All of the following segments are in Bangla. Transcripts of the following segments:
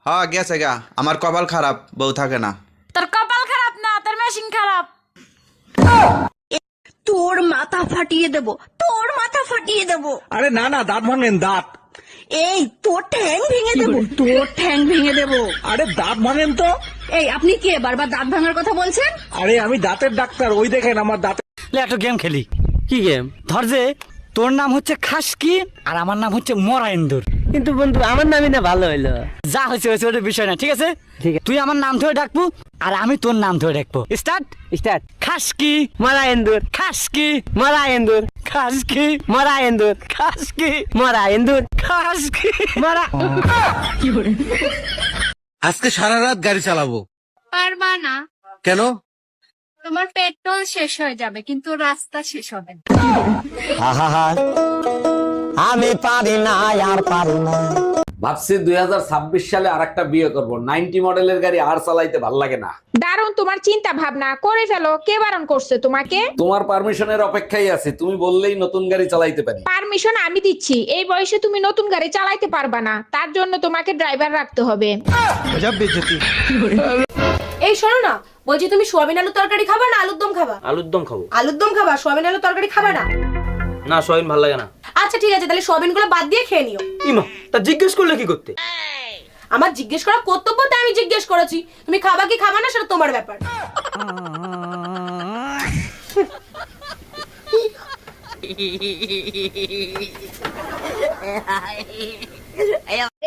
হ্যাঁ গেছে গা, আমার কপাল খারাপ, বউ থাকে না। তোর কপাল খারাপ না, তোর মেশিন খারাপ। তোর মাথা ফাটিয়ে দেব, তোর মাথা ফাটিয়ে দেব। আরে না না, দাঁত ভাঙেন, দাঁত। এই তোর ঠ্যাং ভেঙে দেব, তোর ঠ্যাং ভেঙে দেব। আরে দাঁত ভাঙেন তো। এই আপনি কে বারবার দাঁত ভাঙার কথা বলছেন? আরে আমি দাঁতের ডাক্তার, ওই দেখেন আমার দাঁত। একটা গেম খেলি। কি গেম? ধর যে তোর নাম হচ্ছে খাসকি আর আমার নাম হচ্ছে মরা ইন্দুর। কিন্তু বন্ধু আমার নামই না ভালো হইলো। যা হয়েছে হয়েছে, ওটা বিষয় না, ঠিক আছে? ঠিক আছে, তুই আমার নাম ধরে ডাকবো আর আমি তোর নাম ধরে ডাকবো। Start start. খাসকি মরা এন্দুর, খাসকি মরা এন্দুর, খাসকি মরা এন্দুর, খাসকি মরা এন্দুর, খাসকি মরা। আজকে সারা রাত গাড়ি চালাবো। পারবা না, কেন? তোমার পেট্রোল শেষ হয়ে যাবে কিন্তু রাস্তা শেষ হবে না। আমি পারি না, আর পারি না। ভাবছি 2026 সালে আরেকটা বিয়ে করব। 90 মডেলের গাড়ি আর চালাইতে ভাল লাগে না। দারুণ তোমার চিন্তা ভাবনা, করে ফেলো। কে বারণ করছে তোমাকে? তোমার পারমিশনের অপেক্ষায় আছি, তুমি বললেই নতুন গাড়ি চালাইতে পারি। পারমিশন আমি দিচ্ছি। এই বয়সে তুমি নতুন গাড়ি চালাইতে পারবা না, তার জন্য তোমাকে ড্রাইভার রাখতে হবে। এই শোনো না, বলছি তুমি সোয়াবিন আলুর তরকারি খাবা না আলুর দম খাবা? আলুর দম খাবো। আলুর দম খাবা, সোয়াবিন আলুর তরকারি খাবা না? না, সোয়াবিন ভালো লাগে না। আচ্ছা ঠিক আছে, তাহলে সোয়াবিন গুলো বাদ দিয়ে খেয়ে নিও। ইমা, তা জিজ্ঞেস করলে কি করতে? আমার জিজ্ঞেস করা কর্তব্য, তাই আমি জিজ্ঞেস করেছি। তুমি খাবা কি খাবা না সেটা তোমার ব্যাপার।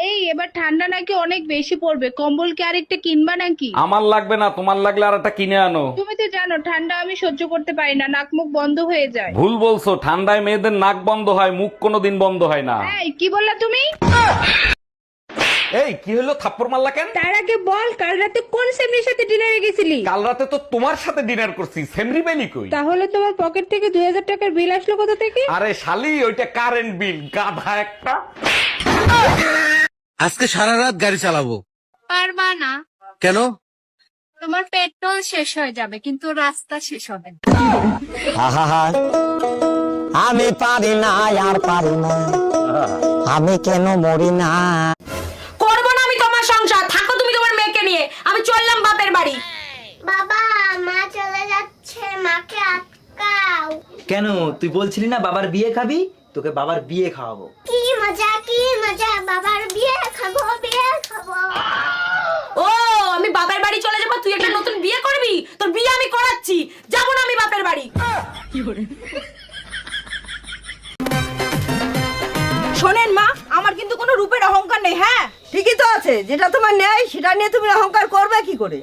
এই এবার ঠান্ডা নাকি অনেক বেশি পড়বে, কম্বল কি আরেকটা কিনবা নাকি? আমার লাগবে না, তোমার লাগলে আর একটা কিনে আনো। তুমি তো জানো ঠান্ডা আমি সহ্য করতে পারি না, নাক মুখ বন্ধ হয়ে যায়। ভুল বলছো, ঠান্ডায় মেয়েদের নাক বন্ধ হয়, মুখ কোনোদিন বন্ধ হয় না। এই কি বললা তুমি? এই কি হলো, থাপ্পড় মারলা কেন? তার আগে বল, কাল রাতে কোন সেমরির সাথে ডিনারে গেছিলি? কাল রাতে তো তোমার সাথে ডিনার করছি, সেমরি বেলি কই? তাহলে তোমার পকেট থেকে 2000 টাকার বিল আসলো কোথা থেকে? আরে শালি, ওইটা কারেন্ট বিল, গাধা একটা। আজকে সারা রাত গাড়ি চালাবো। পারবা না, কেন? তোমার পেট্রোল শেষ হয়ে যাবে কিন্তু রাস্তা শেষ হবে না। আমি পারি না, আর পারি না। আমি কেন মরি না? করবো না আমি তোমার সংসার, থাকো তুমি তোমার মেয়েকে নিয়ে। আমি চললাম বাপের বাড়ি। বাবা, মা চলে যাচ্ছে, মাকে আটকাও। কেন, তুই বলছিলি না বাবার বিয়ে খাবি? তোকে বাবার বিয়ে খাওয়াবো। কি মজা, কি মজা, বাবার বিয়ে খাবো, বিয়ে খাবো। ও, আমি বাপের বাড়ি চলে যাবো, তুই একটা নতুন বিয়ে করবি? তোর বিয়ে আমি করাচ্ছি, যাবো না আমি বাপের বাড়ি। শোনেন মা, আমার কিন্তু কোনো রূপের অহংকার নেই। হ্যাঁ ঠিকই তো আছে, যেটা তোমার নেই সেটা নিয়ে তুমি অহংকার করবে কি করে?